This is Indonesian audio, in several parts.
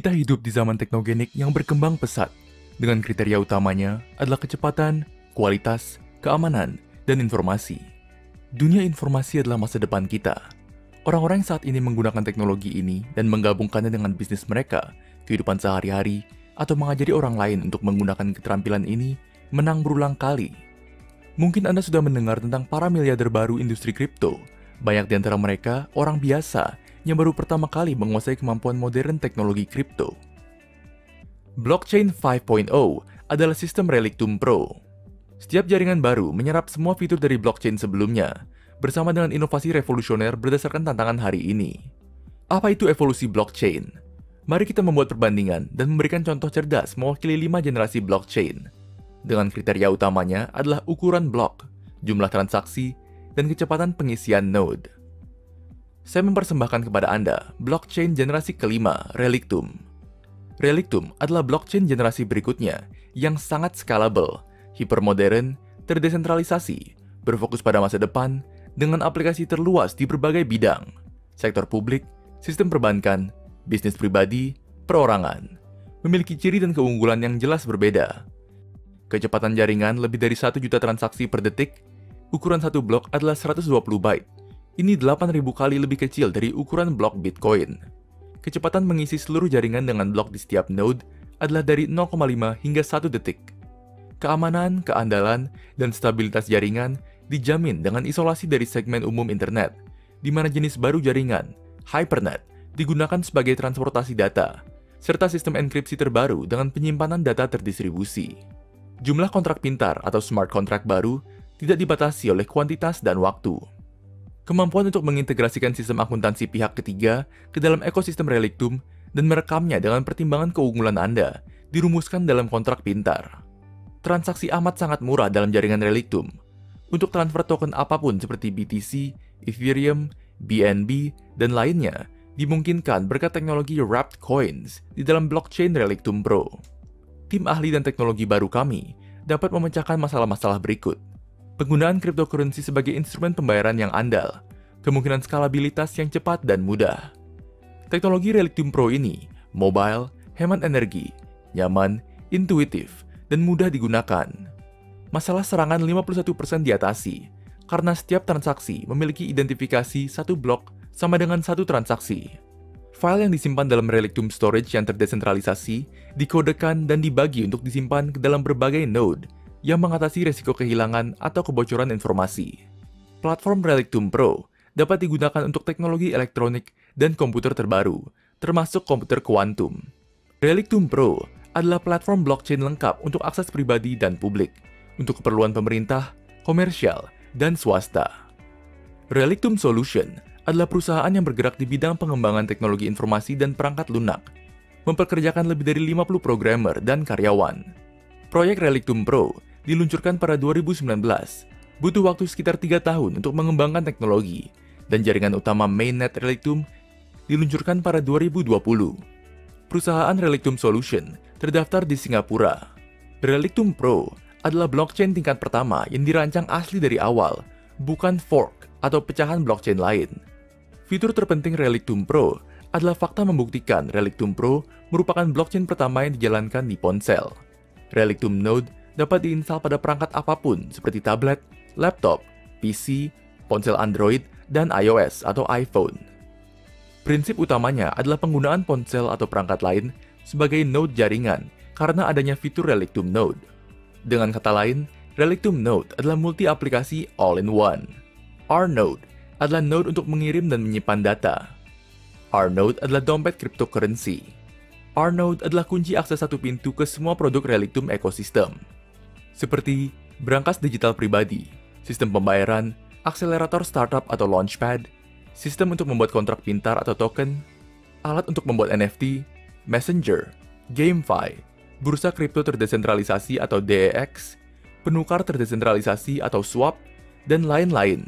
Kita hidup di zaman teknogenik yang berkembang pesat, dengan kriteria utamanya adalah kecepatan, kualitas, keamanan, dan informasi. Dunia informasi adalah masa depan kita. Orang-orang yang saat ini menggunakan teknologi ini dan menggabungkannya dengan bisnis mereka, kehidupan sehari-hari, atau mengajari orang lain untuk menggunakan keterampilan ini, menang berulang kali. Mungkin Anda sudah mendengar tentang para miliarder baru industri kripto. Banyak di antara mereka orang biasa yang baru pertama kali menguasai kemampuan modern teknologi kripto. Blockchain 5.0 adalah sistem Relictum Pro. Setiap jaringan baru menyerap semua fitur dari blockchain sebelumnya, bersama dengan inovasi revolusioner berdasarkan tantangan hari ini. Apa itu evolusi blockchain? Mari kita membuat perbandingan dan memberikan contoh cerdas mewakili 5 generasi blockchain. Dengan kriteria utamanya adalah ukuran blok, jumlah transaksi, dan kecepatan pengisian node. Saya mempersembahkan kepada Anda blockchain generasi kelima, Relictum. Relictum adalah blockchain generasi berikutnya yang sangat scalable, hipermodern, terdesentralisasi, berfokus pada masa depan, dengan aplikasi terluas di berbagai bidang, sektor publik, sistem perbankan, bisnis pribadi, perorangan, memiliki ciri dan keunggulan yang jelas berbeda. Kecepatan jaringan lebih dari 1 juta transaksi per detik, ukuran satu blok adalah 120 byte. Ini 8.000 kali lebih kecil dari ukuran blok Bitcoin. Kecepatan mengisi seluruh jaringan dengan blok di setiap node adalah dari 0,5 hingga 1 detik. Keamanan, keandalan, dan stabilitas jaringan dijamin dengan isolasi dari segmen umum internet, di mana jenis baru jaringan, Hypernet, digunakan sebagai transportasi data, serta sistem enkripsi terbaru dengan penyimpanan data terdistribusi. Jumlah kontrak pintar atau smart contract baru tidak dibatasi oleh kuantitas dan waktu. Kemampuan untuk mengintegrasikan sistem akuntansi pihak ketiga ke dalam ekosistem Relictum dan merekamnya dengan pertimbangan keunggulan Anda dirumuskan dalam kontrak pintar. Transaksi amat sangat murah dalam jaringan Relictum. Untuk transfer token apapun seperti BTC, Ethereum, BNB, dan lainnya dimungkinkan berkat teknologi Wrapped Coins di dalam blockchain Relictum Pro. Tim ahli dan teknologi baru kami dapat memecahkan masalah-masalah berikut. Penggunaan cryptocurrency sebagai instrumen pembayaran yang andal, kemungkinan skalabilitas yang cepat dan mudah. Teknologi Relictum Pro ini mobile, hemat energi, nyaman, intuitif, dan mudah digunakan. Masalah serangan 51% diatasi, karena setiap transaksi memiliki identifikasi satu blok sama dengan satu transaksi. File yang disimpan dalam Relictum Storage yang terdesentralisasi, dikodekan dan dibagi untuk disimpan ke dalam berbagai node, yang mengatasi resiko kehilangan atau kebocoran informasi. Platform Relictum Pro dapat digunakan untuk teknologi elektronik dan komputer terbaru, termasuk komputer kuantum. Relictum Pro adalah platform blockchain lengkap untuk akses pribadi dan publik, untuk keperluan pemerintah, komersial, dan swasta. Relictum Solution adalah perusahaan yang bergerak di bidang pengembangan teknologi informasi dan perangkat lunak, mempekerjakan lebih dari 50 programmer dan karyawan. Proyek Relictum Pro diluncurkan pada 2019, butuh waktu sekitar 3 tahun untuk mengembangkan teknologi, dan jaringan utama mainnet Relictum diluncurkan pada 2020. Perusahaan Relictum Solution terdaftar di Singapura. Relictum Pro adalah blockchain tingkat pertama yang dirancang asli dari awal, bukan fork atau pecahan blockchain lain. Fitur terpenting Relictum Pro adalah fakta membuktikan Relictum Pro merupakan blockchain pertama yang dijalankan di ponsel. Relictum Node dapat diinstal pada perangkat apapun seperti tablet, laptop, PC, ponsel Android, dan iOS atau iPhone. Prinsip utamanya adalah penggunaan ponsel atau perangkat lain sebagai node jaringan karena adanya fitur Relictum Node. Dengan kata lain, Relictum Node adalah multi-aplikasi all-in-one. R-Node adalah node untuk mengirim dan menyimpan data. R-Node adalah dompet cryptocurrency. R-Node adalah kunci akses satu pintu ke semua produk Relictum ekosistem, seperti berangkas digital pribadi, sistem pembayaran, akselerator startup atau launchpad, sistem untuk membuat kontrak pintar atau token, alat untuk membuat NFT, messenger, GameFi, bursa kripto terdesentralisasi atau DEX, penukar terdesentralisasi atau swap, dan lain-lain.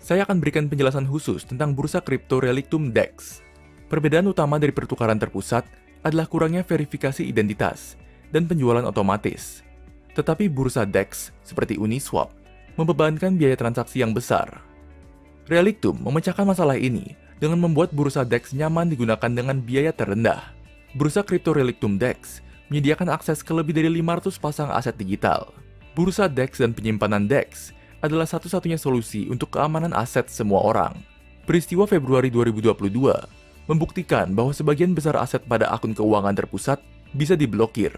Saya akan berikan penjelasan khusus tentang bursa kripto Relictum DEX. Perbedaan utama dari pertukaran terpusat adalah kurangnya verifikasi identitas dan penjualan otomatis. Tetapi bursa DEX seperti Uniswap membebankan biaya transaksi yang besar. Relictum memecahkan masalah ini dengan membuat bursa DEX nyaman digunakan dengan biaya terendah. Bursa kripto Relictum DEX menyediakan akses ke lebih dari 500 pasang aset digital. Bursa DEX dan penyimpanan DEX adalah satu-satunya solusi untuk keamanan aset semua orang. Peristiwa Februari 2022 membuktikan bahwa sebagian besar aset pada akun keuangan terpusat bisa diblokir.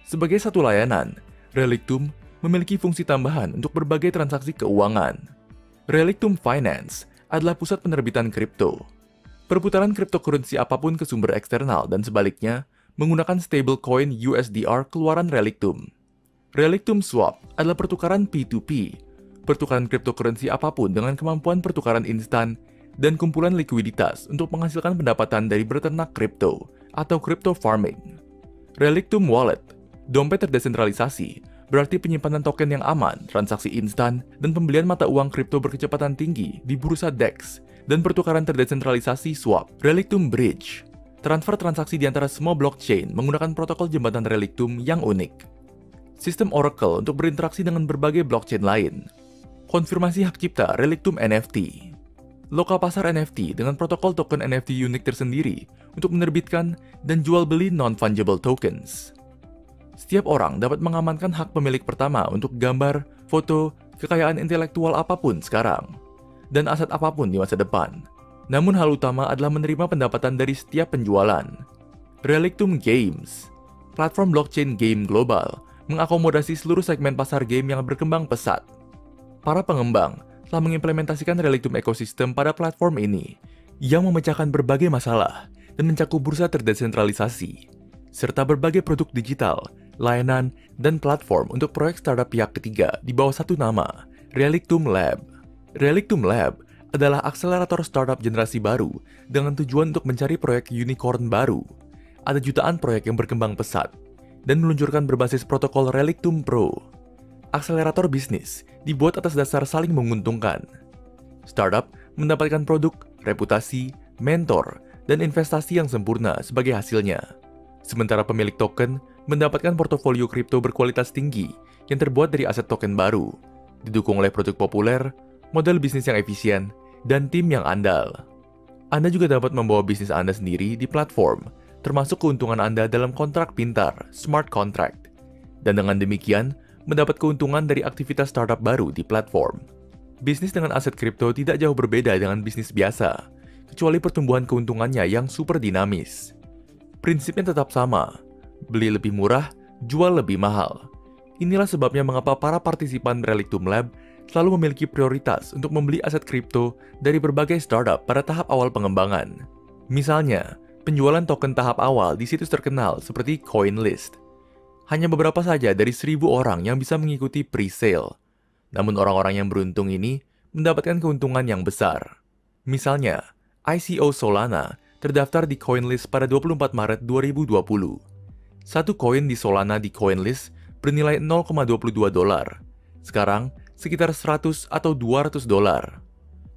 Sebagai satu layanan, Relictum memiliki fungsi tambahan untuk berbagai transaksi keuangan. Relictum Finance adalah pusat penerbitan kripto. Perputaran cryptocurrency apapun ke sumber eksternal dan sebaliknya menggunakan stablecoin USDR keluaran Relictum. Relictum Swap adalah pertukaran P2P, pertukaran cryptocurrency apapun dengan kemampuan pertukaran instan dan kumpulan likuiditas untuk menghasilkan pendapatan dari beternak kripto atau crypto farming. Relictum Wallet, dompet terdesentralisasi, berarti penyimpanan token yang aman, transaksi instan, dan pembelian mata uang kripto berkecepatan tinggi di bursa DEX dan pertukaran terdesentralisasi swap. Relictum Bridge, transfer transaksi di antara semua blockchain menggunakan protokol jembatan Relictum yang unik. Sistem Oracle untuk berinteraksi dengan berbagai blockchain lain. Konfirmasi hak cipta Relictum NFT. Lokal pasar NFT dengan protokol token NFT unik tersendiri untuk menerbitkan dan jual beli non-fungible tokens. Setiap orang dapat mengamankan hak pemilik pertama untuk gambar, foto, kekayaan intelektual apapun sekarang, dan aset apapun di masa depan. Namun hal utama adalah menerima pendapatan dari setiap penjualan. Relictum Games, platform blockchain game global, mengakomodasi seluruh segmen pasar game yang berkembang pesat. Para pengembang telah mengimplementasikan Relictum Ecosystem pada platform ini, yang memecahkan berbagai masalah dan mencakup bursa terdesentralisasi, serta berbagai produk digital, layanan, dan platform untuk proyek startup pihak ketiga di bawah satu nama, Relictum Lab. Relictum Lab adalah akselerator startup generasi baru dengan tujuan untuk mencari proyek unicorn baru. Ada jutaan proyek yang berkembang pesat dan meluncurkan berbasis protokol Relictum Pro. Akselerator bisnis dibuat atas dasar saling menguntungkan. Startup mendapatkan produk, reputasi, mentor, dan investasi yang sempurna sebagai hasilnya. Sementara pemilik token mendapatkan portofolio kripto berkualitas tinggi yang terbuat dari aset token baru, didukung oleh produk populer, model bisnis yang efisien, dan tim yang andal. Anda juga dapat membawa bisnis Anda sendiri di platform, termasuk keuntungan Anda dalam kontrak pintar, smart contract. Dan dengan demikian, mendapat keuntungan dari aktivitas startup baru di platform. Bisnis dengan aset kripto tidak jauh berbeda dengan bisnis biasa, kecuali pertumbuhan keuntungannya yang super dinamis. Prinsipnya tetap sama, beli lebih murah, jual lebih mahal. Inilah sebabnya mengapa para partisipan Relictum Lab selalu memiliki prioritas untuk membeli aset kripto dari berbagai startup pada tahap awal pengembangan. Misalnya, penjualan token tahap awal di situs terkenal seperti CoinList. Hanya beberapa saja dari 1.000 orang yang bisa mengikuti pre-sale. Namun orang-orang yang beruntung ini mendapatkan keuntungan yang besar. Misalnya, ICO Solana terdaftar di CoinList pada 24 Maret 2020. Satu koin di Solana di CoinList bernilai $0,22. Sekarang, sekitar 100 atau 200 dolar.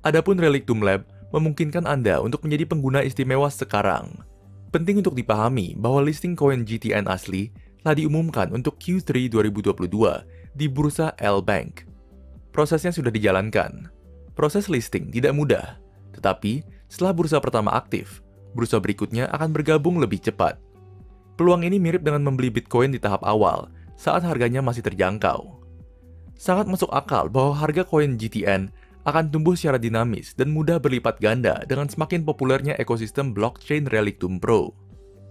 Adapun Relictum Lab memungkinkan Anda untuk menjadi pengguna istimewa sekarang. Penting untuk dipahami bahwa listing koin GTN asli telah diumumkan untuk Q3 2022 di bursa L-Bank. Prosesnya sudah dijalankan. Proses listing tidak mudah, tetapi setelah bursa pertama aktif, bursa berikutnya akan bergabung lebih cepat. Peluang ini mirip dengan membeli Bitcoin di tahap awal saat harganya masih terjangkau. Sangat masuk akal bahwa harga koin GTN akan tumbuh secara dinamis dan mudah berlipat ganda dengan semakin populernya ekosistem blockchain Relictum Pro.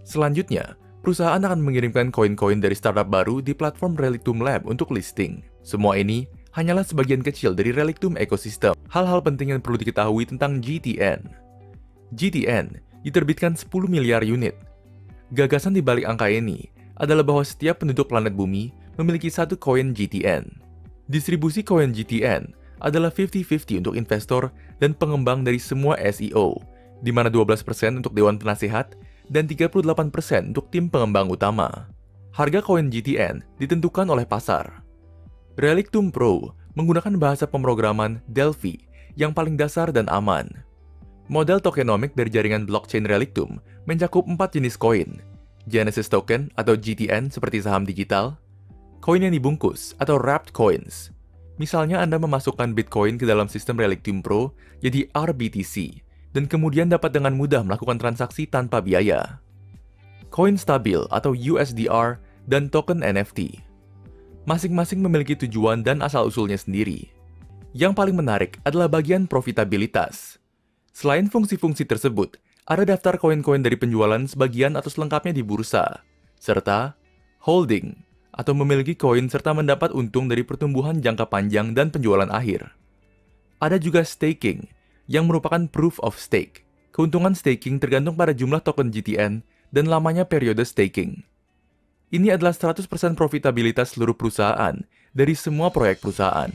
Selanjutnya, perusahaan akan mengirimkan koin-koin dari startup baru di platform Relictum Lab untuk listing. Semua ini hanyalah sebagian kecil dari Relictum ekosistem. Hal-hal penting yang perlu diketahui tentang GTN. GTN diterbitkan 10 miliar unit. Gagasan di balik angka ini adalah bahwa setiap penduduk planet bumi memiliki satu koin GTN. Distribusi koin GTN adalah 50-50 untuk investor dan pengembang dari semua SEO, di mana 12% untuk Dewan Penasehat dan 38% untuk tim pengembang utama. Harga koin GTN ditentukan oleh pasar. Relictum Pro menggunakan bahasa pemrograman Delphi yang paling dasar dan aman. Model tokenomic dari jaringan blockchain Relictum mencakup 4 jenis koin: Genesis Token atau GTN seperti saham digital, koin yang dibungkus atau wrapped coins. Misalnya Anda memasukkan Bitcoin ke dalam sistem Relictum Pro jadi RBTC, dan kemudian dapat dengan mudah melakukan transaksi tanpa biaya. koin stabil atau USDR, dan token NFT. Masing-masing memiliki tujuan dan asal-usulnya sendiri. Yang paling menarik adalah bagian profitabilitas. Selain fungsi-fungsi tersebut, ada daftar koin-koin dari penjualan sebagian atau selengkapnya di bursa, serta holding atau memiliki koin serta mendapat untung dari pertumbuhan jangka panjang dan penjualan akhir. Ada juga staking, yang merupakan proof of stake. Keuntungan staking tergantung pada jumlah token GTN dan lamanya periode staking. Ini adalah 100% profitabilitas seluruh perusahaan dari semua proyek perusahaan.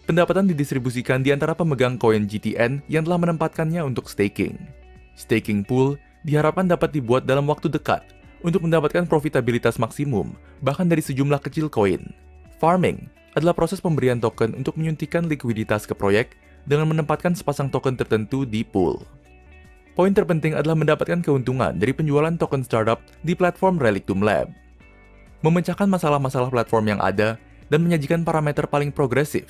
Pendapatan didistribusikan di antara pemegang koin GTN yang telah menempatkannya untuk staking. Staking pool diharapkan dapat dibuat dalam waktu dekat untuk mendapatkan profitabilitas maksimum, bahkan dari sejumlah kecil koin. Farming adalah proses pemberian token untuk menyuntikkan likuiditas ke proyek dengan menempatkan sepasang token tertentu di pool. Poin terpenting adalah mendapatkan keuntungan dari penjualan token startup di platform Relictum Lab. Memecahkan masalah-masalah platform yang ada dan menyajikan parameter paling progresif,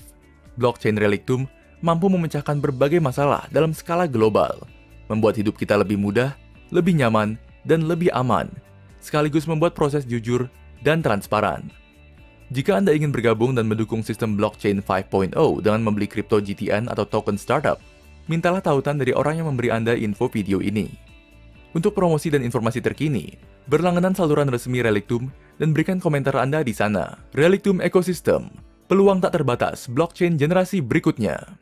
blockchain Relictum mampu memecahkan berbagai masalah dalam skala global, membuat hidup kita lebih mudah, lebih nyaman, dan lebih aman, sekaligus membuat proses jujur dan transparan. Jika Anda ingin bergabung dan mendukung sistem blockchain 5.0 dengan membeli kripto GTN atau token startup, mintalah tautan dari orang yang memberi Anda info video ini. Untuk promosi dan informasi terkini, berlangganan saluran resmi Relictum dan berikan komentar Anda di sana. Relictum Ecosystem, peluang tak terbatas blockchain generasi berikutnya.